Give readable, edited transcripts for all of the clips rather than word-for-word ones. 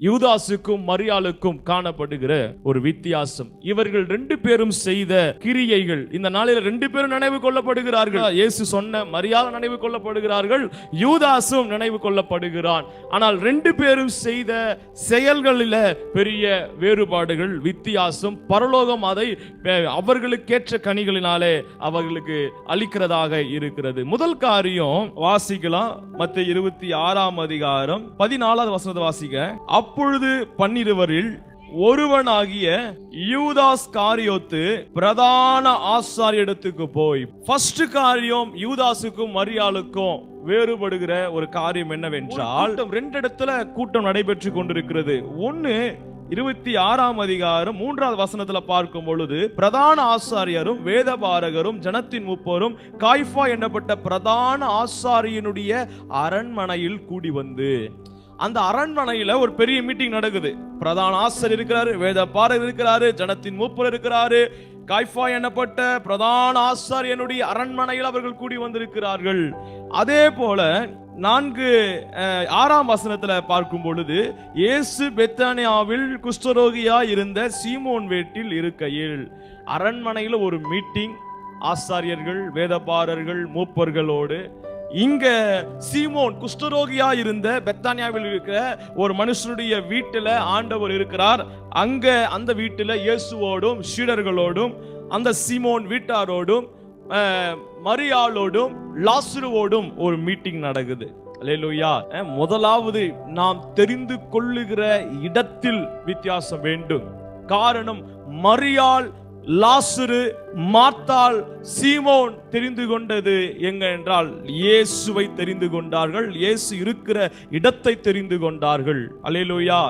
யூதாசுக்கும் மரியாளுக்கும் காணப்படுகிற ஒரு வித்தியாசம். இவர்கள் 2 பேரும் செய்த கிரியைகள் இந்த நாளில் 2 பேரும் நினைவு கொள்ளப்படுகிறார்கள். இயேசு சொன்ன மரியாள் நினைவு கொள்ளப்படுகிறார்கள், யூதாசும் நினைவு கொள்ளப்படுகிறான். ஆனால் 2 பேரும் செய்த செயல்களில் பெரிய வேறுபாடுகள், வித்தியாசம். பரலோகம் அதை அவர்களுக்கேற்ற கனிகளினாலே அவர்களுக்கு அளிக்கிறதாக இருக்கிறது. முதல் காரியம் வாசிக்கலாம். மத்தேயு 26 அதிகாரம் 14வது வசனத்தை வாசிக்க. அப்பொழுது 12 ஒருவனாகிய யூதாஸ் காரியோத்து பிரதான ஆசாரியரிடத்துக்கு போய். ஃபர்ஸ்ட் காரியம் யூதாசுக்கும் மரியாளுக்கும் வேறுபடுகிற ஒரு காரியம் என்னவென்றால், 2 இடத்துல கூட்டம் நடைபெற்று கொண்டிருக்கிறது. ஒன்னு 26 அதிகாரம் 3வது வசனத்துல பார்க்கும் பொழுது, பிரதான ஆசாரியரும் வேதபாரகரும் ஜனத்தின் மூப்பரும் காய்ஃபா என்னப்பட்ட பிரதான ஆசாரியனுடைய அரண்மனையில் கூடி வந்து. அந்த அரண்மனையில ஒரு பெரிய மீட்டிங் நடக்குது. பிரதான ஆசாரியர் இருக்கிறாரு, வேதபாரகர் இருக்கிறாரு, ஜனத்தின் மூப்பர் இருக்கிறாரு. காய்ஃபா என்னப்பட்ட பிரதான ஆசாரியனுடைய அரண்மனையில் அவர்கள் கூடி வந்திருக்கிறார்கள். அதே போல 4:6 வசனத்துல பார்க்கும் பொழுது, இயேசு பெத்தானியாவில் குஷ்டரோகியா இருந்த சீமோன் வீட்டில் இருக்கையில். அரண்மனையில் ஒரு மீட்டிங், ஆசாரியர்கள் வேதபாரகர்கள் மூப்பர்களோடு. இங்க சீமோன் குஷ்டரோகியா இருந்த பெத்தானியாவில் இருக்கிற ஒரு மனுஷனுடைய வீட்டில் ஆண்டவர் இருக்கிறார். அங்க அந்த வீட்டில் இயேசுவோடும் சீடர்களோடும் அந்த சீமோன் வீட்டாரோடும் மரியாளோடும் லாசருவோடும் ஒரு மீட்டிங் நடக்குது. அல்லேலூயா. முதலாவது நாம் தெரிந்து கொள்ளுகிற இடத்தில் வித்தியாசம் வேண்டும். காரணம், மரியாள், லாசரு, மார்த்தாள், சீமோன் தெரிந்து கொண்டது எங்க என்றால் இயேசுவை தெரிந்து கொண்டார்கள், இயேசு இருக்கிற இடத்தை தெரிந்து கொண்டார்கள். அல்லேலூயா.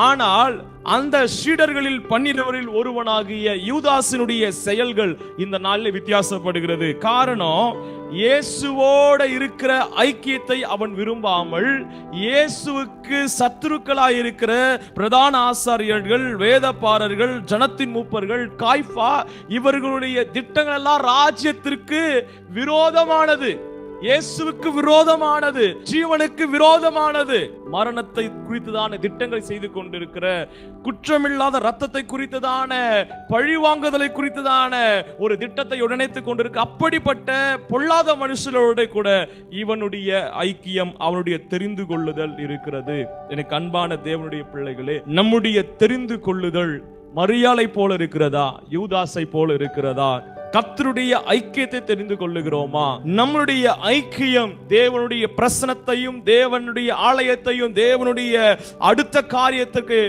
ஆனால் அந்த சீடர்களில் 12 ஒருவனாகிய யூதாசினுடைய செயல்கள் இந்த நாளில் வித்தியாசப்படுகிறது. காரணம், இயேசுவோட இருக்கிற ஐக்கியத்தை அவன் விரும்பாமல் இயேசுவுக்கு சத்துருக்களாய் இருக்கிற பிரதான ஆசாரியர்கள் வேதபாரகர்கள் ஜனத்தின் மூப்பர்கள் காய்ஃபா இவர்களுடைய திட்டங்கள் எல்லாம் ராஜ்யத்திற்கு விரோதமானது, இயேசுவுக்கு விரோதமானது, ஜீவனுக்கு விரோதமானது. மரணத்தை குறித்துதான திட்டங்களை செய்து கொண்டிருக்கிற, குற்றமில்லாத ரத்தத்தை குறித்துதான, பழிவாங்குதலை குறித்துதான ஒரு திட்டத்தை உடனைத்துக் கொண்டிருக்க அப்படிப்பட்ட பொல்லாத மனுஷரோட கூட இவனுடைய ஐக்கியம், அவனுடைய தெரிந்து கொள்ளுதல் இருக்கிறது. எனக்கு அன்பான தேவனுடைய பிள்ளைகளே, நம்முடைய தெரிந்து கொள்ளுதல் மரியாளை போல இருக்கிறதா, யூதாசை போல இருக்கிறதா? கர்த்தருடைய ஐக்கியத்தை தெரிந்து கொள்ளுகிறோமா? நம்முடைய ஐக்கியம் தேவனுடைய பிரசனத்தையும் தேவனுடைய ஆலயத்தையும் தேவனுடைய அடுத்த காரியத்துக்கு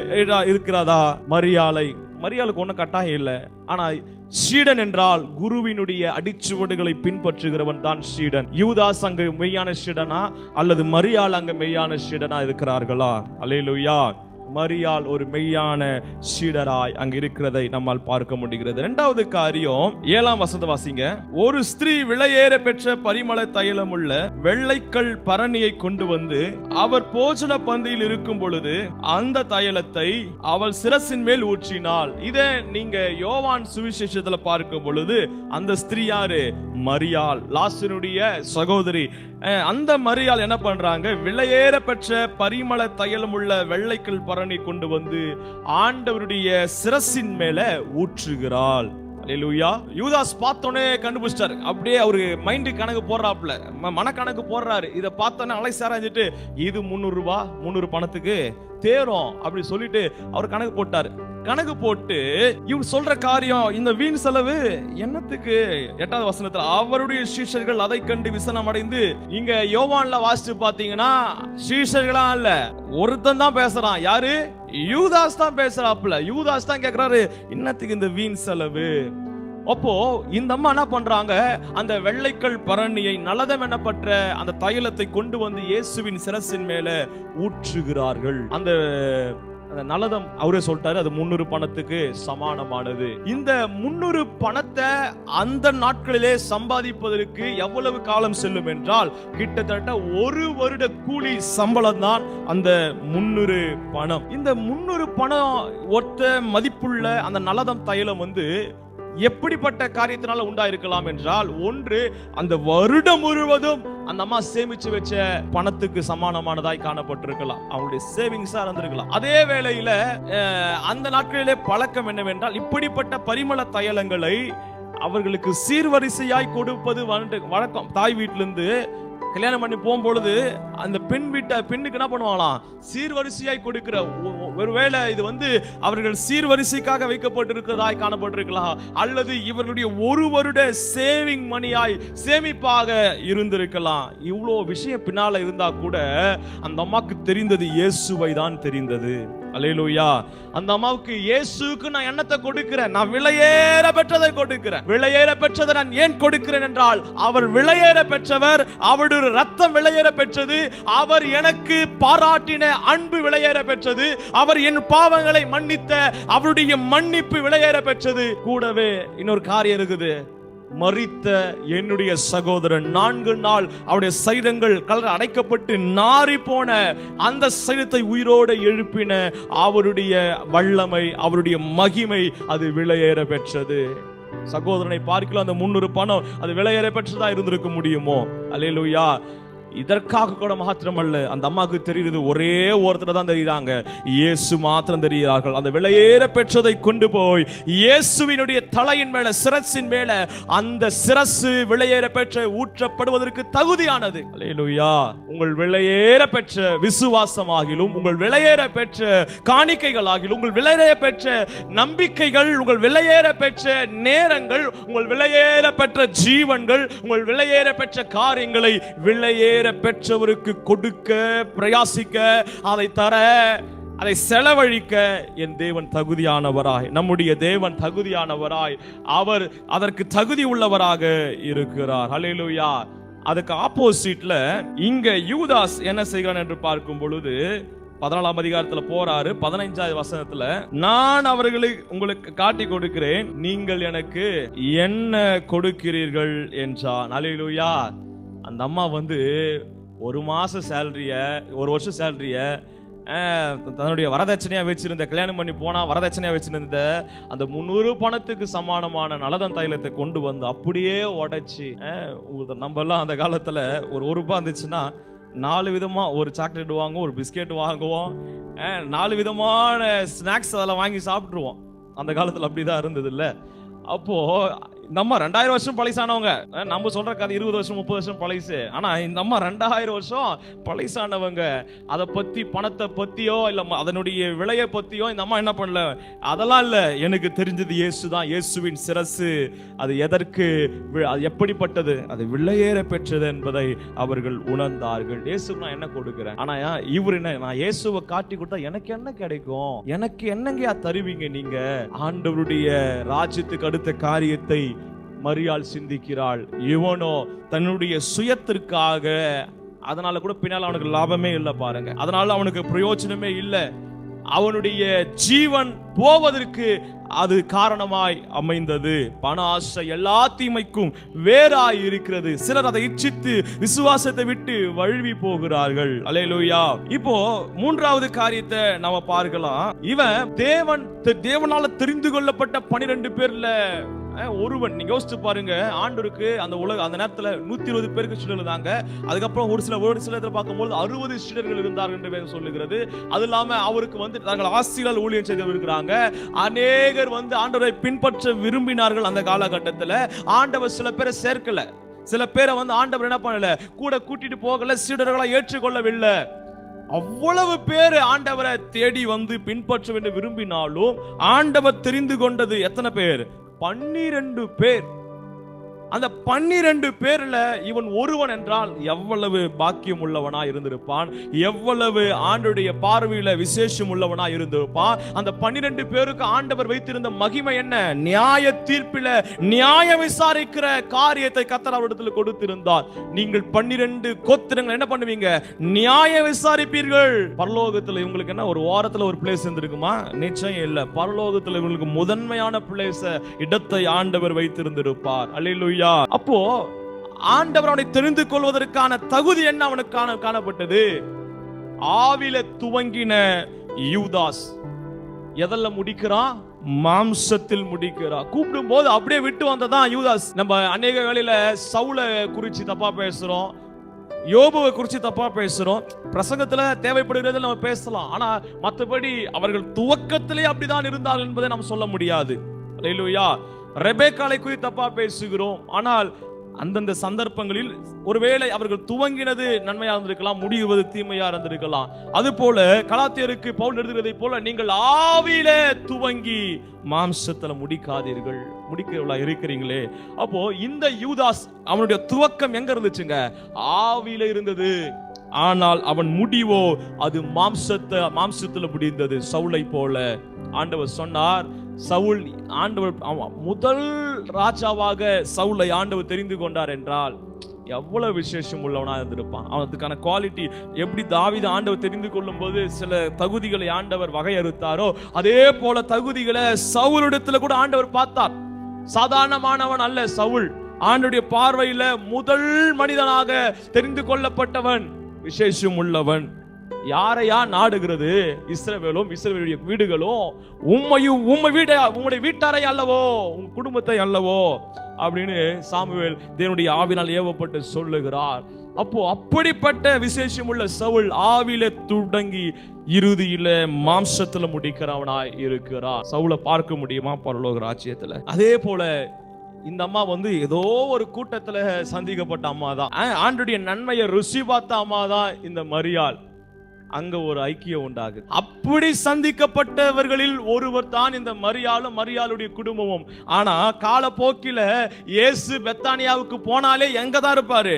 இருக்கிறதா? மரியாளுக்கு ஒன்னும் கட்டாயம் இல்லை. ஆனா சீடன் என்றால் குருவினுடைய அடிச்சுவடுகளை பின்பற்றுகிறவன் தான் சீடன். யூதாஸ் அங்கு மெய்யான சீடனா அல்லது மரியாள் அங்கு மெய்யான சீடனா இருக்கிறார்களா? அல்லேலூயா. மரியாள் ஒரு மெய்யான சீடராய் அங்க இருக்கிறதை நம்மால் பார்க்க முடிகிறது. 2வது காரியம் 7ஆம் வசனத்தை வாசிங்க. ஒரு ஸ்திரீ விலையேற பெற்ற பரிமள தைலம் உள்ள வெள்ளைக்கல் பரணியை கொண்டு வந்து அவர் போஜன பந்தியில் இருக்கும் பொழுது அந்த தைலத்தை அவள் சிரசின் மேல் ஊற்றினாள். இதை நீங்க யோவான் சுவிசேஷத்துல பார்க்கும் பொழுது அந்த ஸ்திரீ யாரு? மரியாள், லாசருடைய சகோதரி. அந்த மரியாள் என்ன பண்றாங்க? விலையேற பெற்ற பரிமள தைலம் உள்ள வெள்ளைக்கல் பரணி கொண்டு வந்து ஆண்டவருடைய சிரசின் மேல ஊற்றுகிறாள். அல்லேலூயா. யூதாஸ் பார்த்தோன்னே கண்டுபிடிச்சாரு. அப்படியே அவரு மைண்டு கணக்கு போடுறாப்ல, மனக்கணக்கு போடுறாரு. இதை பார்த்தோன்னே அலைசாராஞ்சிட்டு, இது 300 ரூபாய், 300 பணத்துக்கு தேரும் அப்படி சொல்லிட்டு அவர் கணக்கு போட்டாரு. கணக்கு போட்டு இவர் சொல்ற காரியம், இந்த வீண் செலவு என்னத்துக்கு? 8வது வசனத்துல அவருடைய சீஷர்கள் அதை கண்டு விசனம் அடைந்து. இங்க யோவான்ல வாசிச்சு பாத்தீங்கன்னா சீஷர்களா இல்ல, ஒருத்தன் தான் பேசுறான். யாரு? யூதாஸ் தான் பேசுறாப்ல. யூதாஸ் தான் கேக்குறாரு, என்னத்துக்கு இந்த வீண் செலவு? அப்போ இந்த அம்மா என்ன பண்றாங்க? அந்த வெள்ளைக்கல் பரணியை, நலதம் எனப்பட்ட அந்த தைலத்தை கொண்டு வந்து இயேசுவின் சிரசின் மேல ஊற்றுகிறார்கள். அந்த நலதம் அவரே சொல்லிட்டாரு, அது 300 பணத்துக்கு சமானமானது. இந்த 300 பணத்தை அந்த நாட்களிலே சம்பாதிப்பதற்கு எவ்வளவு காலம் செல்லும் என்றால் கிட்டத்தட்ட 1 வருட கூலி சம்பளம் தான் அந்த 300 பணம். இந்த 300 பணம் ஒத்த மதிப்புள்ள அந்த நலதம் தைலம் வந்து எப்படிப்பட்ட காரியத்தினால உண்டாயிருக்கலாம் என்றால், ஒன்று, அந்த வருடம் முழுவதும் அந்த அம்மா சேமிச்சு வச்ச பணத்துக்கு சமானமானதாய் காணப்பட்டிருக்கலாம். அவங்களுடைய சேவிங்ஸா இருந்திருக்கலாம். அதே வேளையில அந்த நாட்களிலே பழக்கம் என்னவென்றால், இப்படிப்பட்ட பரிமள தைலங்களை அவர்களுக்கு சீர்வரிசையாய் கொடுப்பது வழக்கம். தாய் வீட்டிலிருந்து கல்யாணம் பண்ணி போகும்பொழுது அந்த பெண்ணுக்கு என்ன பண்ணுவாங்களாம், சீர்வரிசையாய் கொடுக்கிற. ஒருவேளை இது அவர்கள் சீர்வரிசைக்காக வைக்கப்பட்டிருக்கிறதாய் காணப்பட்டிருக்கலாம், அல்லது இவர்களுடைய ஒரு வருட சேவிங் மணியாய் சேமிப்பாக இருந்திருக்கலாம். இவ்வளோ விஷயம் பின்னால இருந்தா கூட அந்த அம்மாவுக்கு தெரிந்தது இயேசுவை தான் தெரிந்தது. அல்லேலூயா. அந்த அம்மாவுக்கு, இயேசுவுக்கு நான் என்னத்தை கொடுக்கிறேன்? நான் விலையேற பெற்றதை கொடுக்கிறேன். விலையேற பெற்றதை நான் ஏன் கொடுக்கிறேன் என்றால், அவர் விலையேற பெற்றவர், அவருடைய ரத்தம் விலையேற பெற்றது, அவர் எனக்கு பாராட்டின அன்பு விலையேற பெற்றது, அவர் என் பாவங்களை மன்னித்த அவருடைய மன்னிப்பு விலையேற பெற்றது. கூடவே இன்னொரு காரியம் இருக்குது. மரித்த என்னுடைய சகோதரன் 4 நாள் அவருடைய சரீரங்கள் கலர் அடைக்கப்பட்டு நாறி போன அந்த சரீரத்தை உயிரோடு எழுப்பின அவருடைய வல்லமை, அவருடைய மகிமை, அது விலையேற பெற்றது. சகோதரனை பார்க்கலாம், அந்த 300 பணம் அது விலையேற பெற்றதா இருந்திருக்க முடியுமோ? அல்லேலூயா. இதற்காக கூட மாத்திரமல்ல, அந்த அம்மாவுக்கு தெரியுது, ஒரே ஒருத்தர் தான் தெரியுறாங்க, இயேசு மாத்திரம் தெரிகிறார்கள். அந்த விலையேற பெற்றதை கொண்டு போய் இயேசுவினுடைய தலையின் மேல, சிரசின் மேல, அந்த சிரசு விலையேற பெற்ற ஊற்றப்படுவதற்கு தகுதியானது. அல்லேலூயா. உங்கள் விலையேற பெற்ற விசுவாசமாகிலும், உங்கள் விலையேற பெற்ற காணிக்கைகளாகிலும், உங்கள் விலையேற பெற்ற நம்பிக்கைகள், உங்கள் விலையேற பெற்ற நேரங்கள், உங்கள் விலையேற பெற்ற ஜீவன்கள், உங்கள் விலையேற பெற்ற காரியங்களை விலையேற பெற்றவருக்கு கொடுக்க, பிரயாசிக்க, அதை தர, அதை செலவழிக்க என் தேவன் தகுதியானவராய், நம்முடைய தேவன் தகுதியானவராய், அவர் அதற்கு தகுதி உள்ளவராக இருக்கிறார். ஹல்லேலூயா. அதுக்கு ஆப்போசிட்ல இங்க யூதாஸ் என்ன செய்கிறான் என்று பார்க்கும் பொழுது, 14ஆம் அதிகாரத்துல போறாரு. 15வது வசனத்துல, நான் அவர்களை உங்களுக்கு காட்டி கொடுக்கிறேன், நீங்கள் எனக்கு என்ன கொடுக்கிறீர்கள் என்றான். ஹல்லேலூயா. அந்த அம்மா ஒரு மாச சேலரிய, ஒரு வருஷம் சேலரிய தன்னுடைய வரதட்சணையா வச்சிருந்த, கல்யாணம் பண்ணி போனா வரதட்சணையா வச்சிருந்த அந்த 300 பணத்துக்கு சமானமான நலதன் தைலத்தை கொண்டு வந்து அப்படியே உடைச்சு, நம்ம எல்லாம் அந்த காலத்துல ஒரு ரூபாய் இருந்துச்சுன்னா 4 விதமா ஒரு சாக்லேட் வாங்குவோம், ஒரு பிஸ்கெட் வாங்குவோம், 4 விதமான ஸ்நாக்ஸ் அதெல்லாம் வாங்கி சாப்பிட்டுருவோம். அந்த காலத்துல அப்படிதான் இருந்தது இல்ல. அப்போ நம்ம 2000 வருஷம் பழசானவங்க, நம்ம சொல்ற கதை 20 வருஷம் 30 வருஷம் பழசு. ஆனா இந்த அம்மா 2000 வருஷம் பழசானவங்க. அதை பத்தி, பணத்தை பத்தியோ இல்ல அதனுடைய விலையை பத்தியோ இந்த அம்மா என்ன பண்ணல. அதெல்லாம் இல்ல, எனக்கு தெரிஞ்சது இயேசு தான், இயேசுவின் சிரசு, அது எதற்கு, அது எப்படிப்பட்டது, அது விலையேற பெற்றது என்பதை அவர்கள் உணர்ந்தார்கள். இயேசு நான் என்ன கொடுக்கிறேன், ஆனா இவரு என்ன, நான் இயேசுவை காட்டி கொடுத்தா எனக்கு என்ன கிடைக்கும், எனக்கு என்னங்க தருவீங்க நீங்க? ஆண்டவருடைய ராஜ்யத்துக்கு அடுத்த காரியத்தை மரியாள் சிந்திக்கிறாள். இவனோ தன்னுடைய சுயத்திற்காக, அதனால கூட பின்னால் அவனுக்கு லாபமே இல்லை பாருங்க, அதனால அவனுக்கு பிரயோஜனமே இல்லை. அவனுடைய ஜீவன் போவதற்கு அது காரணமாய் அமைந்தது. பண ஆசை எல்லா தீமைக்கும் வேறாய் இருக்கிறது. சிலர் அதை இச்சித்து விசுவாசத்தை விட்டு வழுவி போகிறார்கள். அல்லேலூயா. இப்போ 3வது காரியத்தை நாம பார்க்கலாம். இவன் தேவனால தெரிந்து கொள்ளப்பட்ட 12 பேர்ல ஒருவன். நீங்க யோசிச்சு பாருங்க, ஆண்டவருக்கு அந்த நேரத்துல 120 பேருக்கு சீடர்கள் இருந்தாங்க. அதுக்கப்புறம் ஒரு சில பார்க்கும்போது 60 சீடர்கள் இருந்தார்கள் என்று வேதம் சொல்லுகிறது. அது இல்லாம அவருக்கு தாங்கள் ஆசீர்வாத ஊழியம் செய்து இருக்கிறாங்க. அநேகர் ஆண்டவரை பின்பற்ற விரும்பினார்கள். அந்த காலகட்டத்தில் ஆண்டவர் சில பேரை சேர்க்கல, சில பேரை ஆண்டவர் என்ன பண்ணல, கூட கூட்டிட்டு போகல, சீடர்களை ஏற்றுக்கொள்ளவில்லை. அவ்வளவு பேர் ஆண்டவரை தேடி பின்பற்ற வேண்டும் விரும்பினாலும் ஆண்டவர் தெரிந்து கொண்டது எத்தனை பேர்? 12 பேர். அந்த 12 பேர்ல இவன் ஒருவன் என்றால் எவ்வளவு பாக்கியம் உள்ளவனா இருந்திருப்பான், எவ்வளவு ஆண்டவருடைய பார்வையில விசேஷம் உள்ளவனா இருந்திருப்பான். அந்த 12 பேருக்கு ஆண்டவர் வைத்திருந்த மகிமை என்ன? நியாய தீர்ப்பில நியாய விசாரிக்கிற காரியத்தை கர்த்தர் அவரிடத்தில் கொடுத்திருந்தார். நீங்கள் 12 கோத்திரங்கள் என்ன பண்ணுவீங்க? நியாய விசாரிப்பீர்கள். பரலோகத்துல உங்களுக்கு என்ன ஒரு வாரத்துல ஒரு பிளேஸ் இருந்திருக்குமா? நிச்சயம் இல்ல. பரலோகத்துல உங்களுக்கு முதன்மையான பிளேஸ், இடத்தை ஆண்டவர் வைத்திருந்திருப்பார். அல்லேலூயா. அப்போ ஆண்டவர் அவனை தெரிந்து கொள்வதற்கான தகுதி என்ன அவனுக்கு காணப்பட்டது? ஆவில துவங்கின யூதாஸ் எதல்ல முடிக்கிறான்? மாம்சத்தில் முடிக்கிறான். கூப்பிடும் போது அப்படியே விட்டு வந்ததான் யூதாஸ். நம்ம அநேக வேளையில சவுலை குறிச்சு தப்பா பேசுறோம், யோபுவை குறிச்சு தப்பா பேசுறோம். பிரசங்கத்துல தேவைப்படுகிறது நம்ம பேசலாம், ஆனா மற்றபடி அவர்கள் துவக்கத்திலே அப்படிதான் இருந்தார்கள் என்பதை நாம் சொல்ல முடியாது. அல்லேலூயா. ரெபேக்காளை குறித்து தப்பா பேசுகிறோம், ஆனால் அந்தந்த சந்தர்ப்பங்களில் ஒருவேளை அவர்கள் துவங்கினது நன்மையா இருந்திருக்கலாம், முடிவுவது தீமையா இருந்திருக்கலாம். அது போல கலாத்தியருக்கு பவுல் எழுதுகிறதை போல நீங்கள் ஆவியிலே துவங்கி மாம்சத்துல முடிக்காதீர்கள், முடிக்கிறவளா இருக்கிறீங்களே. அப்போ இந்த யூதாஸ் அவனுடைய துவக்கம் எங்க இருந்துச்சுங்க? ஆவியில இருந்தது. ஆனால் அவன் முடிவோ அது மாம்சத்துல முடிந்தது. சவுலை போல ஆண்டவர் சொன்னார், சவுல் ஆண்டவர் முதல் ராஜாவாக சவுலை ஆண்டவர் தெரிந்து கொண்டார் என்றால் எவ்வளவு விசேஷம் உள்ளவனா இருந்திருப்பான். அவனுக்கான குவாலிட்டி எப்படி தாவீது ஆண்டவர் தெரிந்து கொள்ளும் போது சில தகுதிகளை ஆண்டவர் வகையறுத்தாரோ, அதே போல தகுதிகளை சவுலிடத்துல கூட ஆண்டவர் பார்த்தார். சாதாரணமானவன் அல்ல சவுல், ஆண்டவருடைய பார்வையில முதல் மனிதனாக தெரிந்து கொள்ளப்பட்டவன், விசேஷம் உள்ளவன். யாரையா நாடுகிறது? இஸ்ரவேலும் இஸ்ரவேலுடைய வீடுகளும் உம்முடைய வீட்டாரை அல்லவோ, உன் குடும்பத்தை அல்லவோ அப்படின்னு சாமுவேல் தேவனுடைய ஆவினால் ஏவப்பட்டு சொல்லுகிறார். அப்போ அப்படிப்பட்ட விசேஷம் உள்ள சவுல் ஆவில தொடங்கி இறுதியில மாம்சத்துல முடிக்கிறவனாய் இருக்கிறார். சவுலை பார்க்க முடியுமா பரலோக ராஜ்யத்துல? அதே போல இந்த அம்மா ஏதோ ஒரு கூட்டத்துல சந்திக்கப்பட்ட அம்மா தான், ஆண்டுடைய நன்மையை ருசி பார்த்த அம்மா தான் இந்த மரியாள். அங்க ஒரு ஐக்கியம் உண்டாகுது. அப்படி சந்திக்கப்பட்டவர்களில் ஒருவர் தான் இந்த மரியாளும் மரியாளுடைய குடும்பமும். ஆனா காலப்போக்கில இயேசு பெத்தானியாவுக்கு போனாலே எங்க தான் இருப்பாரு?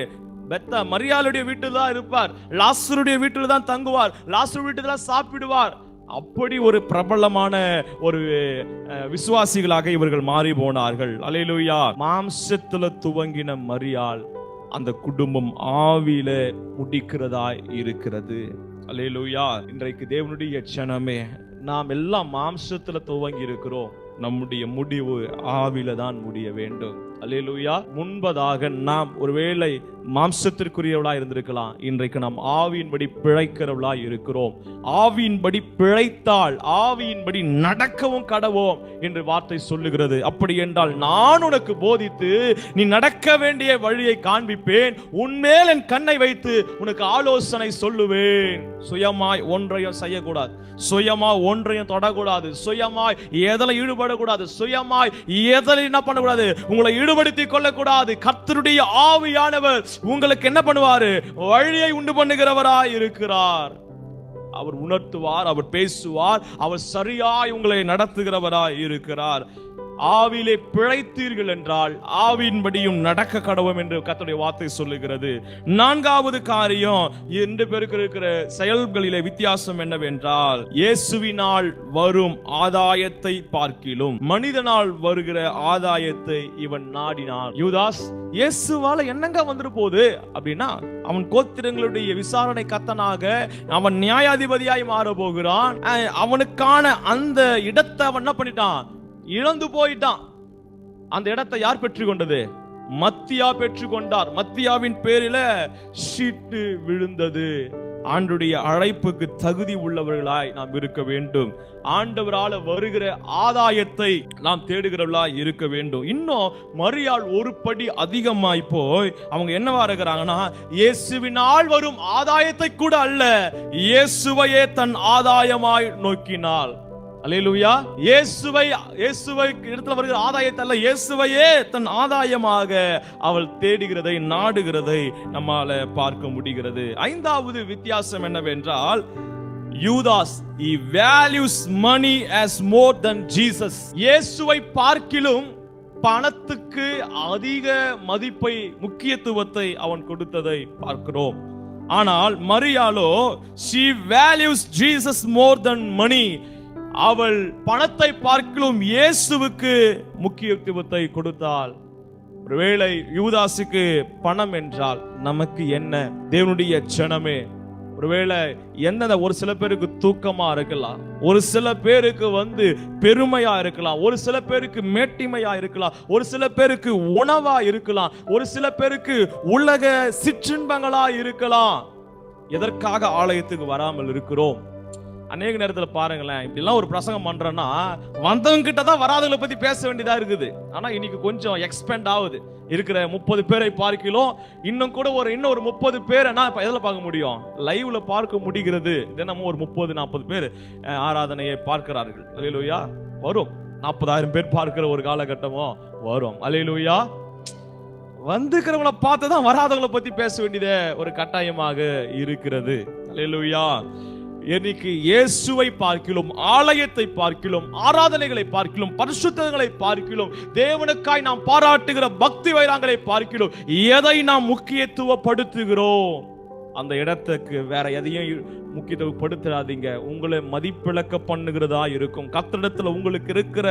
மரியாளுடைய வீட்டில் தான் இருப்பார். லாசருடைய வீட்டில் தான் தங்குவார். லாசரு வீட்டில் தான் சாப்பிடுவார். அப்படி ஒரு பிரபலமான ஒரு விசுவாசிகளாக இவர்கள் மாறி போனார்கள். அல்லேலூயா. மாம்சத்துல துவங்கின மரியாள் அந்த குடும்பம் ஆவியில முடிக்கிறதாய் இருக்கிறது. அல்லேலூயா. இன்றைக்கு தேவனுடைய ஜனமே, நாம் எல்லாம் மாம்சத்துல துவங்கி இருக்கிறோம். நம்முடைய முடிவு ஆவில தான் முடிய வேண்டும். அல்லேலூயா. முன்பதாக நாம் ஒருவேளை மாம்சத்திற்குரியவளா இருந்திருக்கலாம், இன்றைக்கு நாம் ஆவியின்படி பிழைக்கிறவளா இருக்கிறோம். ஆவியின்படி பிழைத்தால் ஆவியின்படி நடக்கவும் கடவோம் என்று வார்த்தை சொல்லுகிறது. அப்படி என்றால் நான் உனக்கு போதித்து நீ நடக்க வேண்டிய வழியை காண்பிப்பேன், உன்மேல் என் கண்ணை வைத்து உனக்கு ஆலோசனை சொல்லுவேன். சுயமாய் ஒன்றையும் செய்யக்கூடாது, சுயமாய் ஒன்றையும் தொடக்கூடாது, சுயமாய் எதில் ஈடுபடக்கூடாது, சுயமாய் எதில் என்ன பண்ணக்கூடாது, உங்களை ஈடுபடுத்திக் கொள்ளக்கூடாது. கர்த்தருடைய ஆவியானவர் உங்களுக்கு என்ன பண்ணுவாரு? வழியை உண்டு பண்ணுகிறவராய் இருக்கிறார். அவர் உணர்த்துவார், அவர் பேசுவார், அவர் சரியாய் உங்களை நடத்துகிறவராய் இருக்கிறார். ஆவிலே பிழைத்தீர்கள் என்றால் ஆவியின்படியும் நடக்க கடவும் என்று கர்த்தருடைய வார்த்தை சொல்லுகிறது. நான்காவது காரியம், 2 பேருக்கு இருக்கிற செயல்களிலே வித்தியாசம் என்னவென்றால், இயேசுவினால் வரும் ஆதாயத்தை பார்க்கிலும் மனிதனால் வருகிற ஆதாயத்தை இவன் நாடினான். யூதாஸ் இயேசுவால என்னங்க வந்துரு போகுது அப்படின்னா, அவன் கோத்திரங்களுடைய விசாரணை கர்த்தனாக அவன் நியாயாதிபதியாய் மாற போகிறான். அவனுக்கான அந்த இடத்தை அவன் என்ன பண்ணிட்டான்? இழந்து போயிட்டான். அந்த இடத்தை யார் பெற்றுக்கொண்டது? மத்தியா பெற்றுக்கொண்டார். மத்தியாவின் பேரில சீட்டு விழுந்தது. ஆண்டுடைய அழைப்புக்கு தகுதி உள்ளவர்களாய் நாம் இருக்க வேண்டும். ஆண்டவரால வருகிற ஆதாயத்தை நாம் தேடுகிறவர்களாய் இருக்க வேண்டும். இன்னும் மரியாள் ஒரு படி அதிகமாய் போய் அவங்க என்னவா இருக்கிறாங்கன்னா, இயேசுவினால் வரும் ஆதாயத்தை கூட அல்ல, இயேசுவையே தன் ஆதாயமாய் நோக்கினாள். அல்லேலூயா. இயேசுவை இடத்துல வருகிற ஆதாயத்தை அல்ல, இயேசுவையே தன் ஆதாயமாக அவள் தேடுகிறதை நாடுகிறதை நம்மால பார்க்க முடிகிறது. 5வது வித்தியாசம் என்னவென்றால், யூதாஸ் he values money as more than Jesus. இயேசுவை பார்க்கிலும் பணத்துக்கு அதிக மதிப்பை, முக்கியத்துவத்தை அவன் கொடுத்ததை பார்க்கிறோம். ஆனால் மரியாளோ she values Jesus more than money. அவள் பணத்தை பார்க்கிலும் இயேசுவுக்கு முக்கியத்துவத்தை கொடுத்தாள். ஒருவேளை யூதாசுக்கு பணம் என்றால் நமக்கு என்ன? தேவனுடைய ஜனமே, ஒருவேளை என்ன, ஒரு சில பேருக்கு தூக்கமா இருக்கலாம், ஒரு சில பேருக்கு பெருமையா இருக்கலாம், ஒரு சில பேருக்கு மேட்டிமையா இருக்கலாம், ஒரு சில பேருக்கு உணவா இருக்கலாம், ஒரு சில பேருக்கு உலக சிற்றின்பங்களா இருக்கலாம். எதற்காக ஆலயத்துக்கு வராமல் இருக்கிறோம்? அநேக நேரத்துல பாருங்களேன், இப்படி எல்லாம் ஒரு பிரசங்கம் பண்றேன்னா வந்தவங்க கிட்ட தான் வராதவங்களை பத்தி பேச வேண்டியதா இருக்குது. ஆனா இன்னைக்கு கொஞ்சம் எக்ஸ்பேண்ட் ஆகுது. இருக்கிற 30 பேரை பார்க்கலாம், இன்னும் கூட இன்னும் ஒரு 30 பேரை நான் எதில் பார்க்க முடியும்? லைவ்ல பார்க்க முடிகிறது. தினமும் ஒரு 30-40 பேர் ஆராதனையை பார்க்கிறார்கள். அல்லேலூயா. வரும் 40,000 பேர் பார்க்கிற ஒரு காலகட்டமோ வரும். அல்லேலூயா. வந்துக்கிறவங்கள பார்த்து தான் வராதவங்களை பத்தி பேச வேண்டியது ஒரு கட்டாயமாக இருக்கிறது. அல்லேலூயா. இன்னைக்கு இயேசுவை பார்க்கிறோம், ஆலயத்தை பார்க்கிறோம், ஆராதனைகளை பார்க்கிறோம், பரிசுத்தங்களை பார்க்கிறோம், தேவனுக்காய் நாம் பாராட்டுகிற பக்தி வைராங்களை பார்க்கிறோம். எதை நாம் முக்கியத்துவப்படுத்துகிறோம், அந்த இடத்துக்கு வேற எதையும் முக்கியத்துவப்படுத்தாதீங்க. உங்களை மதிப்பிழக்க பண்ணுகிறதா இருக்கும். கர்த்தரிடத்துல உங்களுக்கு இருக்கிற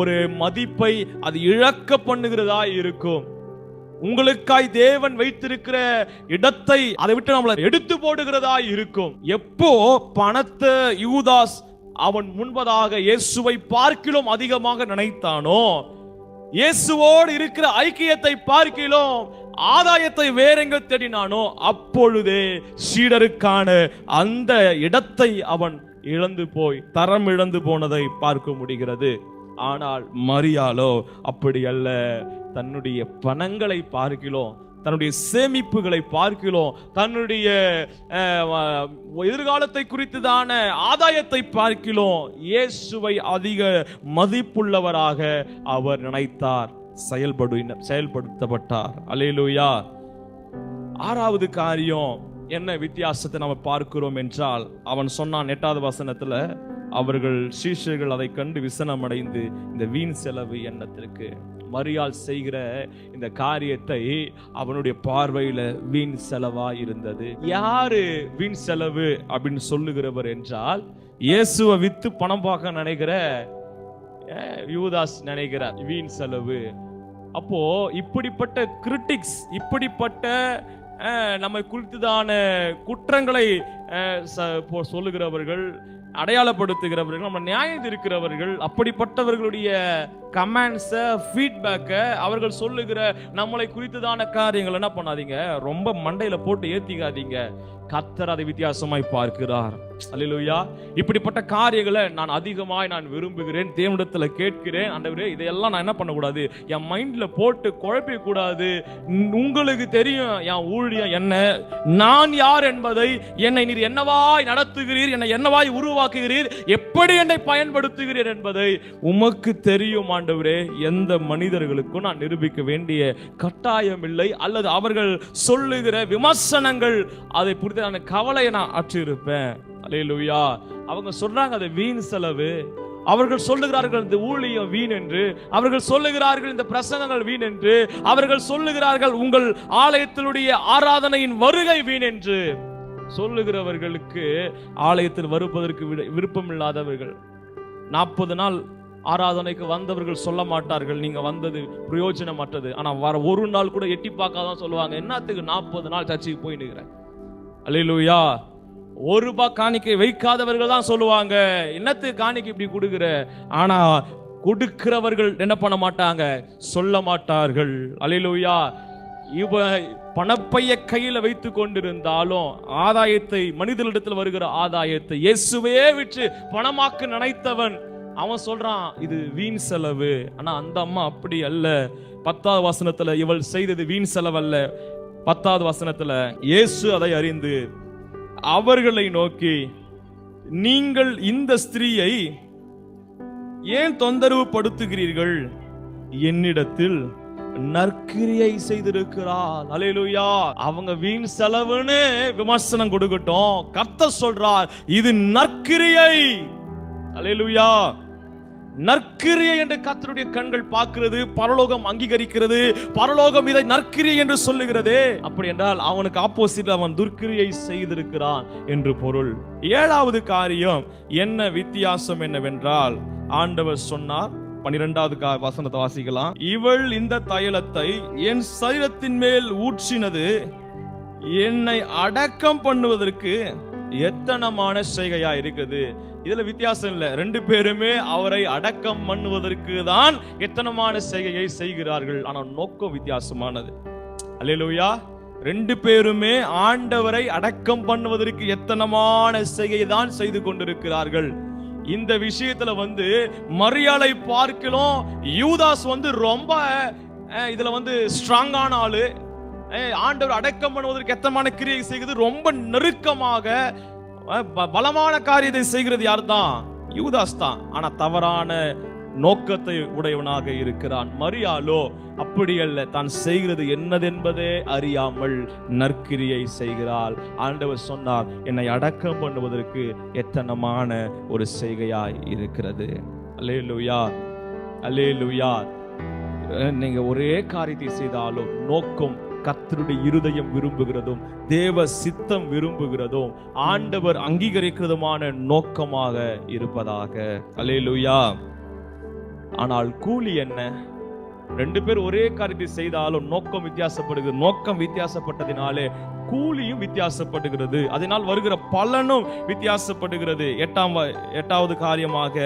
ஒரு மதிப்பை அது இழக்க பண்ணுகிறதா இருக்கும். உங்களுக்காய் தேவன் வைத்திருக்கிற இடத்தை அதை விட்டு நம்மளை எடுத்து போடுகிறதா இருக்கும். எப்போ பணத்தை யூதாஸ் அவன் முன்பதாக இயேசுவை பார்க்கிலும் அதிகமாக நினைத்தானோ, இயேசுவோடு இருக்கிற ஐக்கியத்தை பார்க்கிலும் ஆதாயத்தை வேறெங்க தேடினானோ, அப்பொழுதே சீடருக்கான அந்த இடத்தை அவன் இழந்து போய் தரம் இழந்து போனதை பார்க்க முடிகிறது. ஆனால் மரியாளோ அப்படி அல்ல. தன்னுடைய பணங்களை பார்க்கிறோம், தன்னுடைய சேமிப்புகளை பார்க்கிறோம், தன்னுடைய எதிர்காலத்தை குறித்துதான ஆதாயத்தை பார்க்கிறோம். இயேசுவை அதிக மதிப்புள்ளவராக அவர் நினைத்தார், செயல்படுத்தப்பட்டார். அல்லேலூயா. ஆறாவது காரியம் என்ன வித்தியாசத்தை நம்ம பார்க்கிறோம் என்றால், அவன் சொன்னான் 8வது வசனத்துல, அவர்கள் சீஷர்கள் அதை கண்டு விசனம் அடைந்து இந்த வீண் செலவு எண்ணத்திற்கு. மரியாள் செய்கிற இந்த காரியத்தை அவனுடைய பார்வையில வீண் செலவா இருந்தது. யாரு வீண் செலவு அப்படின்னு சொல்லுகிறவர் என்றால், இயேசுவை வித்து பணம் பார்க்க நினைக்கிற யூதாஸ் நினைக்கிறார் வீண் செலவு. அப்போ இப்படிப்பட்ட கிரிட்டிக்ஸ், இப்படிப்பட்ட நம்மை குறித்துதான குற்றங்களை சொல்லுகிறவர்கள், அடையாளப்படுத்துகிறவர்கள், நம்ம நியாயம் இருக்கிறவர்கள், அப்படிப்பட்டவர்களுடைய கமெண்ட்ஸ, ஃபீட்பேக்கை, அவர்கள் சொல்லுகிற நம்மளை குறித்துதான காரியங்கள் என்ன பண்ணாதீங்க, ரொம்ப மண்டையில போட்டு ஏத்திக்காதீங்க. கர்த்தர் அதை வித்தியாசமாய் பார்க்கிறார். அல்லேலூயா. இப்படிப்பட்ட காரியங்களை நான் அதிகமாய் விரும்புகிறேன், தேவனிடத்துல கேட்கிறேன். ஆண்டவரே, இதையெல்லாம் நான் என்ன பண்ணக்கூடாது, என் மைண்ட்ல போட்டு குழப்ப கூடாது. உங்களுக்கு தெரியும் என் ஊழியம் என்ன, நான் யார் என்பதை, என்னை நீர் என்னவாய் நடத்துகிறீர், என்னை என்னவாய் உருவாக்குகிறீர், எப்படி என்னை பயன்படுத்துகிறீர் என்பதை உமக்கு தெரியும் ஆண்டவரே. எந்த மனிதர்களுக்கும் நான் நிரூபிக்க வேண்டிய கட்டாயம் இல்லை, அல்லது அவர்கள் சொல்லுகிற விமர்சனங்கள் அதை புரிந்து கவலையை நான் அற்றிருப்பேன். அல்லேலூயா. அவங்க சொல்றாங்க அது வீண் செலவு, அவர்கள் சொல்லுகிறார்கள் இந்த ஊழியம் வீண் என்று, அவர்கள் சொல்லுகிறார்கள் இந்த பிரசங்கங்கள் வீண் என்று, அவர்கள் சொல்லுகிறார்கள் உங்கள் ஆலயத்தினுடைய ஆராதனையின் வருகை வீண் என்று. சொல்லுகிறவர்களுக்கு ஆலயத்தில் வருவதற்கு விருப்பம் இல்லாதவர்கள், 40 நாள் ஆராதனைக்கு வந்தவர்கள் சொல்ல மாட்டார்கள் நீங்க வந்தது பிரயோஜனமற்றது. ஆனா வர ஒரு நாள் கூட எட்டி பார்க்காதான் சொல்லுவாங்க, என்னத்துக்கு 40 நாள் சர்ச்சைக்கு போய் நிற்கிறேன். அல்லேலூயா. ₹1 காணிக்கை வைக்காதவர்கள் தான் சொல்லுவாங்க, என்னத்துக்கு காணிக்கை இப்படி கொடுக்கிற. ஆனா கொடுக்கிறவர்கள் என்ன பண்ண மாட்டாங்க, சொல்ல மாட்டார்கள். அல்லேலூயா. இவ பணப்பைய கையில வைத்து கொண்டிருந்தாலும் ஆதாயத்தை, மனிதனிடத்தில் வருகிற ஆதாயத்தை இயேசுவே விற்று பணமாக்க நினைத்தவன் அவன் சொல்றான் இது வீண் செலவு. ஆனா அந்த அம்மா அப்படி அல்ல. 10வது வசனத்துல இவள் செய்தது வீண் செலவு அல்ல. 10வது வசனத்துல இயேசு அதை அறிந்து அவர்களை நோக்கி, நீங்கள் இந்த ஸ்திரீயை ஏன் தொந்தரவு படுத்துகிறீர்கள், என்னிடத்தில் நற்கிரியை செய்திருக்கிறார். அல்லேலூயா. அவங்க வீண் செலவுன்னு விமர்சனம் கொடுக்கட்டும், கர்த்தர் சொல்றார் இது நற்கிரியை. அல்லேலூயா. நற்கிரியை என்று கர்த்தருடைய கண்கள் பார்க்கிறது, பரலோகம் அங்கீகரிக்கிறது, பரலோகம் இதை நற்கிரியை என்று சொல்லுகிறது. அப்படி என்றால் அவனுக்கு ஆப்போசிட் அவன் துர்க்கிரியை செய்திருக்கிறான் என்று பொருள். 7வது காரியம் என்ன வித்தியாசம் என்னவென்றால், ஆண்டவர் சொன்னார், 12வது வசனத்தை வாசிக்கலாம். இவள் இந்த தைலத்தை என் சரீரத்தின் மேல் ஊற்றினது என்னை அடக்கம் பண்ணுவதற்கு எத்தனமான செய்கையா இருக்குது. இதுல வித்தியாசம் இல்ல, 2 பேருமே அவரை அடக்கம் பண்ணுவதற்கு தான் எத்தனமான செய்கையை செய்கிறார்கள். ஆனால் நோக்கம் வித்தியாசமானது. அல்லேலூயா. ரெண்டு பேருமே ஆண்டவரை அடக்கம் பண்ணுவதற்கு எத்தனமான செய்கையை தான் செய்து கொண்டிருக்கிறார்கள். இந்த விஷயத்துல மரியாளை பார்க்கலாம் யூதாஸ் ரொம்ப இதுல ஸ்ட்ராங்கான ஆளு. ஆண்டவர் அடக்கம் பண்ணுவதற்கு எத்தனமான கிரியை செய்கிறது, ரொம்ப நெருக்கமாக பலமான காரியத்தை செய்கிறது யார் தான்? யூதாஸ் தான். ஆனா தவறான நோக்கத்தை உடையவனாக இருக்கிறான். மரியாளோ அப்படி அல்ல, தான் செய்கிறது என்னதென்பதே அறியாமல் நற்கிரியை செய்கிறாள். ஆண்டவர் சொன்னார், என்னை அடக்கம் பண்ணுவதற்கு எத்தனமான ஒரு செய்கையாய் இருக்கிறது. அல்லேலூயா, அல்லேலூயா. நீங்க ஒரே காரியத்தை செய்தாலும் நோக்கம் கர்த்தருடைய இருதயம் விரும்புகிறதும் தேவ சித்தம் விரும்புகிறதும் ஆண்டவர் அங்கீகரிக்கிறதுமான நோக்கமாக இருப்பதாக. அல்லேலூயா. ஆனால் கூலி என்ன? ரெண்டு பேர் ஒரே காரியத்தை செய்தாலும் நோக்கம் வித்தியாசப்படுகிறது. நோக்கம் வித்தியாசப்பட்டதினாலே கூலியும் வித்தியாசப்படுகிறது, அதனால் வருகிற பலனும் வித்தியாசப்படுகிறது. எட்டாவது காரியமாக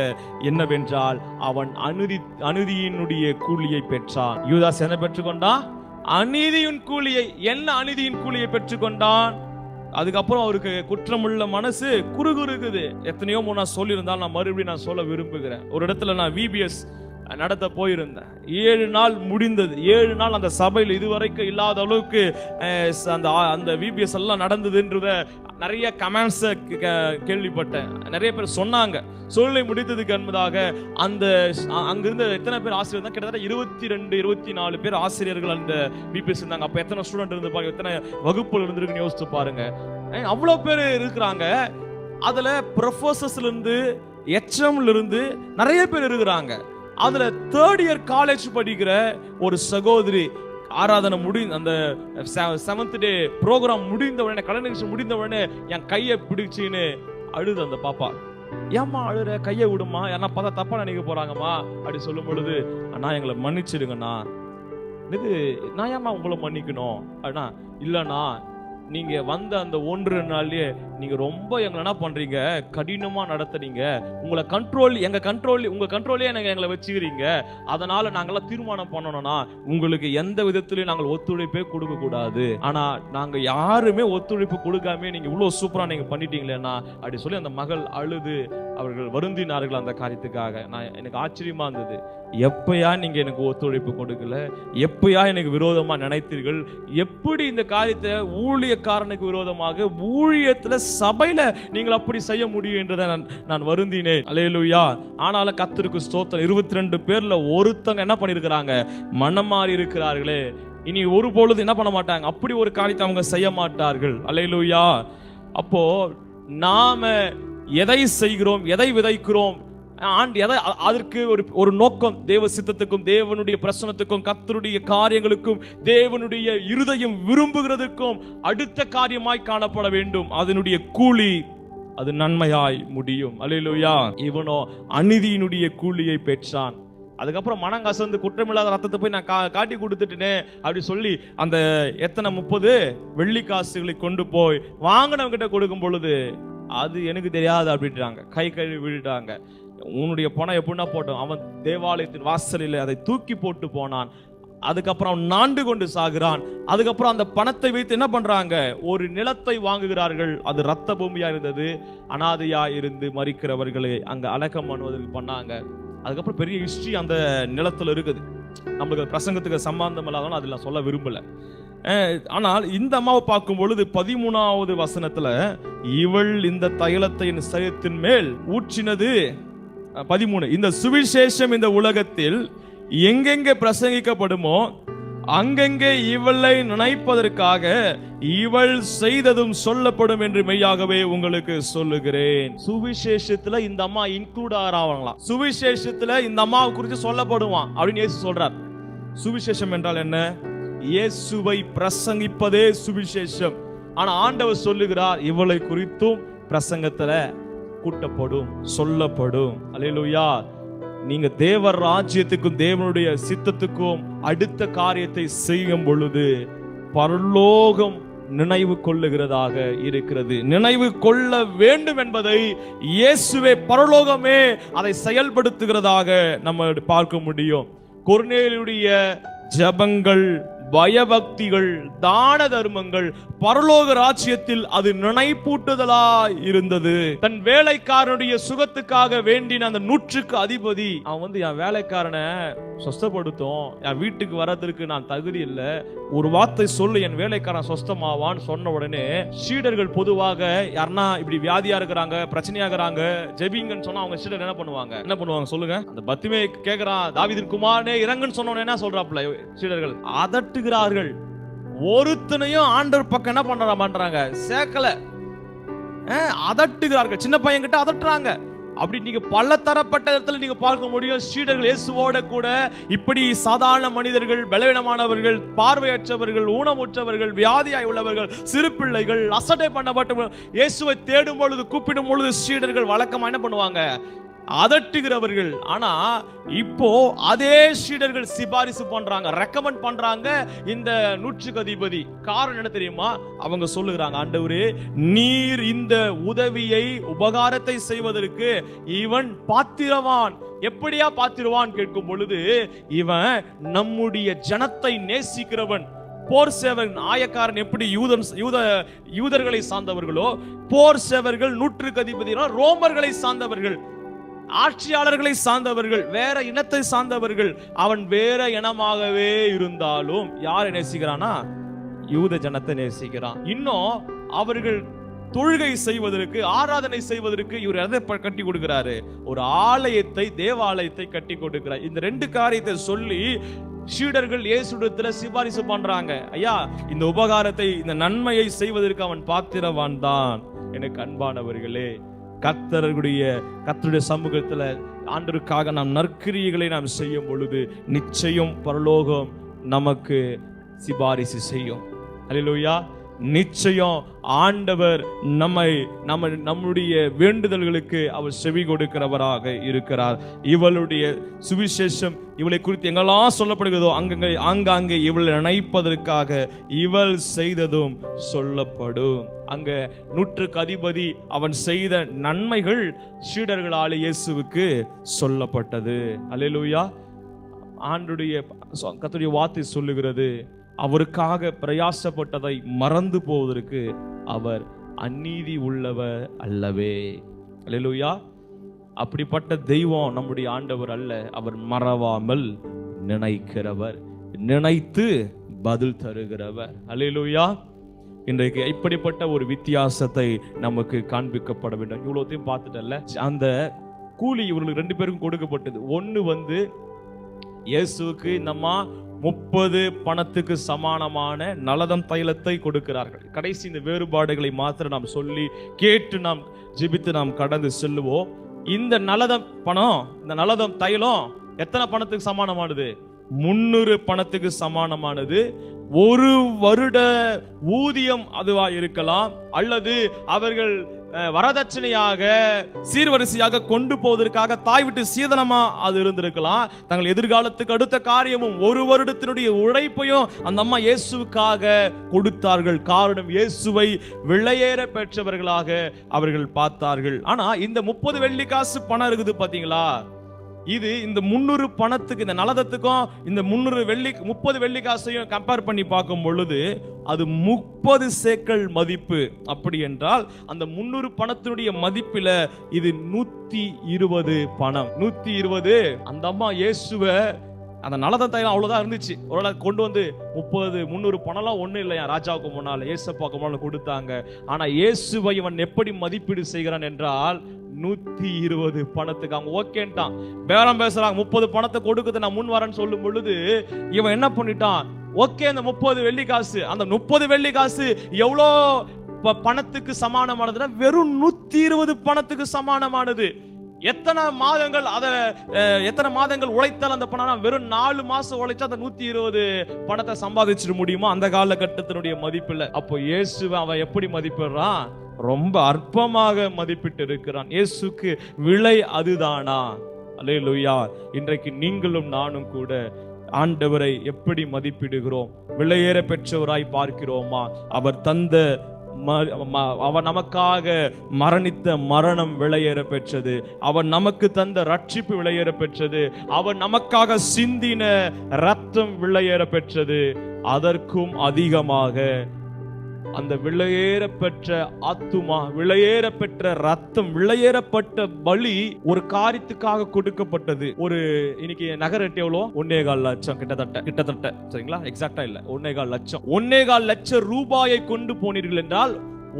என்னவென்றால், அவன் அநீதியினுடைய கூலியை பெற்றான். யூதாஸ் என்ன பெற்றுக்கொண்டான்? அநீதியின் கூலியை. என்ன அநீதியின் கூலியை பெற்றுக்கொண்டான்? அதுக்கப்புறம் அவருக்கு குற்றமுள்ள மனசு குறுகுறுக்குது. எத்தனையோ நான் சொல்லியிருந்தால் நான் மறுபடியும் சொல்ல விரும்புகிறேன். ஒரு இடத்துல நான் விபிஎஸ் நடத்த போயிருந்தேன். 7 நாள் முடிந்தது. 7 நாள் அந்த சபையில் இதுவரைக்கும் இல்லாத அளவுக்கு அந்த விபிஎஸ் எல்லாம் நடந்ததுன்றத நிறைய கமெண்ட்ஸ் கேள்விப்பட்டேன். நிறைய பேர் சொன்னாங்க. சொல்லி முடித்ததுக்கு என்பதாக அங்கிருந்த எத்தனை பேர் ஆசிரியர் தான்? கிட்டத்தட்ட 22-24 பேர் ஆசிரியர்கள் அந்த விபிஎஸ் இருந்தாங்க. அப்ப எத்தனை ஸ்டூடெண்ட் இருந்து பாருங்க, எத்தனை வகுப்புகள் இருந்திருக்குன்னு யோசிச்சு பாருங்க. அவ்வளவு பேர் இருக்கிறாங்க. அதுல ப்ரொஃபசர்ஸ்ல இருந்து HMல இருந்து நிறைய பேர் இருக்கிறாங்க. அதுல 3rd இயர் காலேஜ் படிக்கிற ஒரு சகோதரி ஆராதனை அந்த 7th டே ப்ரோக்ராம் முடிந்த உடனே, கலை நிகழ்ச்சி முடிந்த உடனே என் கையை பிடிச்சின்னு அழுது. அந்த பாப்பா, ஏம்மா அழுற, கையை விடுமா, ஏன்னா பார்த்தா தப்பா நினைக்க போறாங்கம்மா அப்படி சொல்லும் பொழுது, அண்ணா எங்களை மன்னிச்சிடுங்கண்ணா. இது நான் ஏம்மா உங்களை மன்னிக்கணும்? அண்ணா இல்லண்ணா, நீங்க வந்த அந்த 1-2 நாள்லயே நீங்க ரொம்ப எங்களை என்ன பண்றீங்க, கடினமா நடத்துறீங்க. உங்க கண்ட்ரோல்லே எங்களை வச்சுக்கிறீங்க. அதனால நாங்கெல்லாம் தீர்மானம் பண்ணணும்னா உங்களுக்கு எந்த விதத்திலயும் நாங்கள் ஒத்துழைப்பே கொடுக்க கூடாது. ஆனா நாங்க யாருமே ஒத்துழைப்பு கொடுக்காம நீங்க இவ்வளவு சூப்பரா நீங்க பண்ணிட்டீங்களேன்னா அப்படி சொல்லி அந்த மகள் அழுது அவர்கள் வருந்தினார்கள் அந்த காரியத்துக்காக. எனக்கு ஆச்சரியமா இருந்தது. எப்பயா நீங்க எனக்கு ஒத்துழைப்பு கொடுக்கல, எப்பயா எனக்கு விரோதமா நினைத்தீர்கள், எப்படி இந்த காரியத்தை ஊழியக்காரனுக்கு விரோதமாக ஊழியத்துல சபையில நீங்கள் அப்படி செய்ய முடியும் என்றதை நான் வருந்தினேன். அல்லேலூயா. ஆனாலும் கர்த்தருக்கு ஸ்தோத்திரம். 22 பேர்ல ஒருத்தங்க என்ன பண்ணிருக்கிறாங்க? மனம் மாறி இருக்கிறார்களே. இனி ஒரு பொழுது என்ன பண்ண மாட்டாங்க, அப்படி ஒரு காரியத்தை அவங்க செய்ய மாட்டார்கள். அல்லேலூயா. அப்போ நாம எதை செய்கிறோம், எதை விதைக்கிறோம், அதற்கு ஒரு நோக்கம். தேவ சித்தத்துக்கும் தேவனுடைய பிரசன்னத்துக்கும் கர்த்தருடைய காரியங்களுக்கும் தேவனுடைய இருதயம் விரும்புகிறதுக்கும் அடுத்த காரியமாய் காணப்பட வேண்டும். அதனுடைய கூலி அது நன்மையாய் முடியும். அல்லேலூயா. இவனோ அநீதியினுடைய கூலியை பெற்றான். அதுக்கப்புறம் மனம் கசந்து குற்றமில்லாத ரத்தத்தை போய் நான் காட்டி கொடுத்துட்டேனே அப்படி சொல்லி அந்த எத்தனை 30 வெள்ளி காசுகளை கொண்டு போய் வாங்கினவங்க கிட்ட கொடுக்கும் பொழுது, அது எனக்கு தெரியாது அப்படின்றாங்க. கை கழுவி விழுட்டாங்க. உன்னுடைய பணம் எப்படின்னா போட்டோம். அவன் தேவாலயத்தின் வாசலில் அதை தூக்கி போட்டு போனான். அதுக்கப்புறம் அவன் நாண்டு கொண்டு சாகிறான். அதுக்கப்புறம் அந்த பணத்தை வைத்து என்ன பண்றாங்க, ஒரு நிலத்தை வாங்குகிறார்கள். அது ரத்த பூமியா இருந்தது. அனாதையா இருந்து மரிக்கிறவர்களை அங்க அடக்கம் பண்ணுவதற்கு பண்ணாங்க. அதுக்கப்புறம் பெரிய ஹிஸ்டரி அந்த நிலத்துல இருக்குது. நம்மளுக்கு பிரசங்கத்துக்கு சம்பந்தம் இல்லாதவங்க அதில் சொல்ல விரும்பல. ஆனால் இந்த அம்மாவை பார்க்கும் பொழுது 13வது வசனத்துல, இவள் இந்த தைலத்தை சரீரத்தின் மேல் ஊற்றினது. 13, இந்த சுவிசேஷம் இந்த உலகத்தில் எங்கெங்கே பிரசங்கிக்கப்படுமோ அங்கெங்கே இவளை நினைப்பதற்காக இவள் செய்ததும் சொல்லப்படும் என்று மெய்யாகவே உங்களுக்கு சொல்லுகிறேன். சுவிசேஷத்துல இந்த அம்மா இன்க்ளூட் ஆகலாம். சுவிசேஷத்துல இந்த அம்மாவை குறித்து சொல்லப்படுவான் அப்படின்னு இயேசு சொல்றார். சுவிசேஷம் என்றால் என்ன? இயேசுவை பிரசங்கிப்பதே சுவிசேஷம். ஆனா ஆண்டவர் சொல்லுகிறார், இவளை குறித்தும் பிரசங்கத்துல கூட்டப்படும், சொல்லப்படும். அல்லேலூயா. நீங்க தேவ ராஜ்யத்துக்கும் தேவனுடைய சித்தத்துக்கும் அடுத்த காரியத்தை செய்யும் பொழுது பரலோகம் நினைவு கொள்ளுகிறதாக இருக்கிறது. நினைவு கொள்ள வேண்டும் என்பதை இயேசுவே, பரலோகமே அதை செயல்படுத்துகிறதாக நம்ம பார்க்க முடியும். கொர்நேலியுடைய ஜெபங்கள், பயபக்திகள், தான தர்மங்கள், பரலோக ராஜ்யத்தில் அது நினைப்பூட்டுதலாய் இருந்தது. தன் வேலைக்காரனுடைய சுகத்துக்காக வேண்டின அந்த 100க்கு அதிபதி அவன் என் வேலைக்காரனை சொஸ்தப்படுத்தும், என் வீட்டுக்கு வரதற்கு நான் தகுதி இல்லை, ஒரு வார்த்தை சொல்லு என் வேலைக்காரன் சொஸ்தமாவான்னு சொன்ன உடனே சீடர்கள் பொதுவாக யாருன்னா இப்படி வியாதியா இருக்கிறாங்க, பிரச்சனையா இருக்கிறாங்க, ஜெபிங்கன்னு சொன்னா அவங்க சீடர் என்ன பண்ணுவாங்க சொல்லுங்க? அந்த பத்திமே கேக்குறான், தாவீதின் குமாரனே இறங்குன்னு சொன்னவனே என்ன சொல்றாப்ல? சீடர்கள் அதட்டுகிறார்கள். ஒருத்தனையும் ஆண்டவர் பக்கம் என்ன பண்றாங்க? சேர்க்கல. அதட்டுகிறார்கள். சின்ன பையன் கிட்ட அதட்டுறாங்க. அப்படி நீங்க பல தரப்பட்ட இடத்துல நீங்க பார்க்க முடியும். சீடர்கள் இயேசுவோட கூட இப்படி சாதாரண மனிதர்கள், பலவீனமானவர்கள், பார்வையற்றவர்கள், ஊனமுற்றவர்கள், வியாதியாய் உள்ளவர்கள், சிறு பிள்ளைகள், அசட்டை பண்ணப்பட்ட இயேசுவை தேடும் பொழுது, கூப்பிடும் பொழுது சீடர்கள் வழக்கமா என்ன பண்ணுவாங்க? அதட்டுகிறவர்கள். ஆனா இப்போ அதே சீடர்கள் சிபாரிசு பண்றாங்க, ரெக்கமெண்ட் பண்றாங்க இந்த 100க்கு அதிபதி. காரணம் என்ன தெரியுமா? அவங்க சொல்லுகிறாங்க, ஆண்டவரே நீர் இந்த உதவியை, உபகாரத்தை செய்வதற்கு இவன் பாத்திரவான். எப்படியா பாத்திரவான் கேட்கும் பொழுது, இவன் நம்முடைய ஜனத்தை நேசிக்கிறவன். போர் சேவகன், ஆயக்காரன் எப்படி யூதர்களை சார்ந்தவர்களோ, போர் சேவர்கள் 100க்கு அதிபதி ரோமர்களை சார்ந்தவர்கள், ஆட்சியாளர்களை சார்ந்தவர்கள், வேற இனத்தை சார்ந்தவர்கள். அவன் வேற இனமாகவே இருந்தாலும் யாரை நேசிக்கிறானா? யூத ஜனத்தை நேசிக்கிறான். இன்னும் அவர்கள் தொழுகை செய்வதற்கு, ஆராதனை செய்வதற்கு இவர் எதை கட்டி கொடுக்கிறாரு? ஒரு ஆலயத்தை, தேவாலயத்தை கட்டி கொடுக்கிறார். இந்த 2 காரியத்தை சொல்லி சீடர்கள் இயேசுவிடத்துல சிபாரிசு பண்றாங்க. ஐயா, இந்த உபகாரத்தை, இந்த நன்மையை செய்வதற்கு அவன் பாத்திரவான் தான். எனக்கு அன்பானவர்களே, கர்த்தருடைய சமூகத்துல ஆண்டவருக்காக நாம் நற்கிரியைகளை நாம் செய்யும் பொழுது நிச்சயம் பரலோகம் நமக்கு சிபாரிசு செய்யும். அல்லேலூயா. நிச்சயம் ஆண்டவர் நம்முடைய வேண்டுதல்களுக்கு அவர் செவி கொடுக்கிறவராக இருக்கிறார். இவளுடைய சுவிசேஷம், இவளை குறித்து எங்கெல்லாம் சொல்லப்படுகிறதோ ஆங்காங்கே இவள் நினைப்பதற்காக இவள் செய்ததும் சொல்லப்படும். அங்க 100க்கு அதிபதி அவன் செய்த நன்மைகள் சீடர்களால் இயேசுவுக்கு சொல்லப்பட்டது. அல்லேலூயா. கர்த்தருடைய வார்த்தை சொல்லுகிறது, அவருக்காக பிரயாசப்பட்டதை மறந்து போவதற்கு அவர் அநீதி உள்ளவர் அல்லவே. அல்லேலூயா. அப்படிப்பட்ட தெய்வம் நம்முடைய ஆண்டவர் அல்ல. அவர் மறவாமல் நினைக்கிறவர், நினைத்து பதில் தருகிறவர். அல்லேலூயா. இன்றைக்கு இப்படிப்பட்ட ஒரு வித்தியாசத்தை நமக்கு காண்பிக்கப்பட வேண்டும். இவ்வளோத்தையும் பார்த்துட்டல்ல, அந்த கூலி இவர்களுக்கு 2 பேருக்கும் கொடுக்கப்பட்டது. ஒன்று இயேசுவுக்கு நம்ம 30 பணத்துக்கு சமானமான நலதம் தைலத்தை கொடுக்கிறார்கள். கடைசி இந்த வேறுபாடுகளை மாத்திரம் நாம் சொல்லி கேட்டு நாம் ஜெபித்து நாம் கடந்து செல்லுவோம். இந்த நலதம் பணம், இந்த நலதம் தைலம் எத்தனை பணத்துக்கு சமானமானது? 300 பணத்துக்கு சமானமானது. 1 வருட ஊதியம் அதுவா இருக்கலாம், அல்லது அவர்கள் வரதட்சணையாக சீர்வரிசையாக கொண்டு போவதற்காக தாய் விட்டு சீதனமா அது இருந்திருக்கலாம். தங்கள் எதிர்காலத்துக்கு அடுத்த காரியமும் 1 வருடத்தினுடைய உழைப்பையும் அந்த அம்மா இயேசுவுக்காக கொடுத்தார்கள். காரணம், இயேசுவை விலையேற பெற்றவர்களாக அவர்கள் பார்த்தார்கள். ஆனா இந்த 30 வெள்ளிக்காசு பணம் இருக்குது பாத்தீங்களா, இது இந்த 300 பணத்துக்கு, இந்த நலதத்துக்கும் இந்த 30 வெள்ளிக்காசையும் கம்பேர் பண்ணி பார்க்கும் பொழுது அது 30 சேக்கல் மதிப்பு. அப்படி என்றால் அந்த 300 பணத்தினுடைய மதிப்பில இது 120 பணம். 120. அந்த அம்மா இயேசுவை, அந்த நலத தைலம் அவ்வளவுதான் இருந்துச்சு, ஒரு கொண்டு வந்து 300 பணம்லாம் ஒண்ணு இல்லையா, ராஜாவுக்கு முன்னால ஏசப்பாக்கு முன்னால கொடுத்தாங்க. ஆனா இயேசுவை இவன் எப்படி மதிப்பீடு செய்கிறான் என்றால் 120 பணத்துக்கு அவங்க ஓகேன்ட்டான். பேரம் பேசுறாங்க, 30 பணத்தை கொடுக்குது நான் முன் வரேன்னு சொல்லும் பொழுது இவன் என்ன பண்ணிட்டான், ஓகே அந்த 30 வெள்ளிக்காசு, அந்த 30 வெள்ளிக்காசு எவ்வளோ பணத்துக்கு சமானமானதுன்னா வெறும் 120 பணத்துக்கு சமானமானது. எத்தனை மாதங்கள் உழைத்தால் அந்த பணம், வெறும் 4 மாசம் உழைச்சா அந்த 120 பணத்தை சம்பாதிச்சிட முடியுமோ அந்த காலகட்டத்தினுடைய மதிப்பில்லை. அப்போ இயேசுவை அவன் எப்படி மதிப்பிடுறான்? ரொம்ப அற்பமாக மதிப்பிட்டு இருக்கிறான். இயேசுக்கு விலை அதுதானா? அல்லேலூயா. இன்றைக்கு நீங்களும் நானும் கூட ஆண்டவரை எப்படி மதிப்பிடுகிறோம்? விலையேற பெற்றவராய் பார்க்கிறோமா? அவர் தந்த அவர் நமக்காக மரணித்த மரணம் விலையேற பெற்றது, அவர் நமக்கு தந்த ரட்சிப்பு விலையேற பெற்றது, அவர் நமக்காக சிந்தின ரத்தம் விலையேற பெற்றது. அதற்கும் அதிகமாக அந்த விலையேற பெற்ற ஆத்துமா, விலையேற பெற்ற ரத்தம், விலையேறப்பட்ட பலி ஒரு காரியத்துக்காக கொடுக்கப்பட்டது. ஒரு இன்னைக்கு நகர ரேட் எவ்வளோ? 1.25 லட்சம் கிட்டத்தட்ட சரிங்களா? எக்ஸாக்டா இல்ல, 1.25 லட்சம். 1.25 லட்சம் ரூபாயை கொண்டு போனீர்கள் என்றால்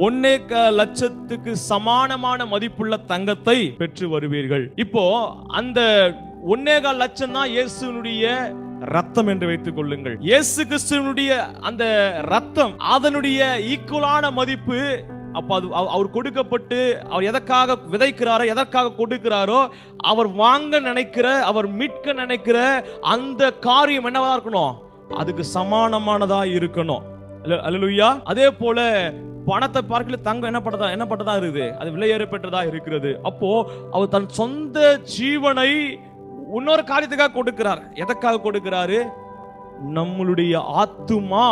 1.25 லட்சத்துக்கு சமானமான மதிப்புள்ள தங்கத்தை பெற்று வருவீர்கள். இப்போ அந்த 1.25 லட்சம் தான் இயேசுனுடைய ரத்தம் என்று வைத்துக் கொள்ளுங்கள். இயேசு கிறிஸ்துவினுடைய அந்த ரத்தம், அதனுடைய ஈக்குவலான மதிப்பு. அப்ப அது அவர் கொடுக்கப்பட்டு, அவர் எதற்காக விதைக்கிறாரோ, எதற்காக கொடுக்கிறாரோ, அவர் வாங்க நினைக்கிற, அவர் மீட்க நினைக்கிற அந்த காரியம் என்னவா இருக்கணும்? அதுக்கு சமானமானதா இருக்கணும். அல்லேலூயா. அதே போல பணத்தை பார்க்கல தங்கம் என்னப்பட்டதா இருக்குது, அது விலையேற பெற்றதா இருக்கிறது. அப்போ அவர் தன் சொந்த ஜீவனை இன்னொரு காரியத்துக்காக கொடுக்கிறார். எதற்காக கொடுக்கிறாரு? நம்மளுடைய ஆத்துமா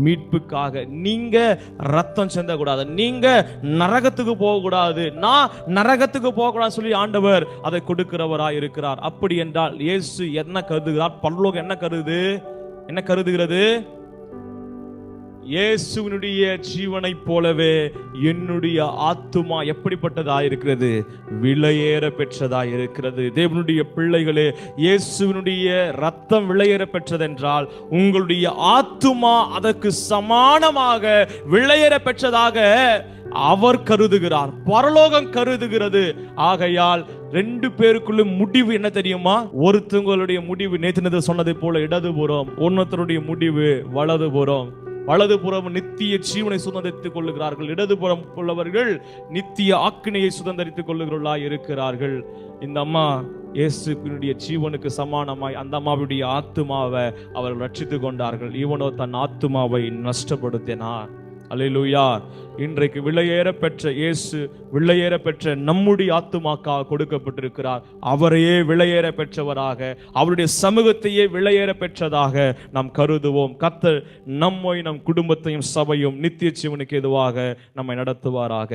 மீட்புக்காக. நீங்க ரத்தம் சிந்த கூடாது, நீங்க நரகத்துக்கு போக கூடாது, நான் நரகத்துக்கு போக கூடாது சொல்லி ஆண்டவர் அதை கொடுக்கிறவராய் இருக்கிறார். அப்படி என்றால் இயேசு என்ன கருதுகிறார்? பரலோகம் என்ன கருதுகிறது? இயேசுவினுடைய ஜீவனை போலவே என்னுடைய ஆத்துமா எப்படிப்பட்டதா இருக்கிறது? விலையேற பெற்றதா இருக்கிறது. தேவனுடைய பிள்ளைகளே, இயேசுவினுடைய ரத்தம் விலையேற பெற்றதென்றால் உங்களுடைய ஆத்துமா அதற்கு சமானமாக விலையேற பெற்றதாக அவர் கருதுகிறார், பரலோகம் கருதுகிறது. ஆகையால் 2 பேருக்குள்ள முடிவு என்ன தெரியுமா? ஒருத்தங்களுடைய முடிவு நேற்று சொன்னதை போல இடதுபுறம், ஒன்னொருத்தருடைய முடிவு வலதுபுறம். வலதுபுறம் நித்திய ஜீவனை சுதந்திரித்துக் கொள்ளுகிறார்கள், இடதுபுறம் உள்ளவர்கள் நித்திய ஆக்கினையை சுதந்திரித்துக் கொள்ளுகிறவர்களாய் இருக்கிறார்கள். இந்த அம்மா இயேசுவினுடைய ஜீவனுக்கு சமானமாய் அந்த அம்மாவுடைய ஆத்துமாவை அவர்கள் ரட்சித்துக் கொண்டார்கள். இவனோ தன் ஆத்துமாவை நஷ்டப்படுத்தினார். அல்லேலூயா. இன்றைக்கு விலையேற பெற்ற இயேசு, விலையேற பெற்ற நம்முடைய ஆத்துமாக்காக கொடுக்கப்பட்டிருக்கிறார். அவரையே விலையேற பெற்றவராக, அவருடைய சமூகத்தையே விலையேற பெற்றதாக நாம் கருதுவோம். கர்த்தர் நம்மை, நம் குடும்பத்தையும் சபையும் நித்திய ஜீவனுக்கு எதுவாக நம்மை நடத்துவாராக.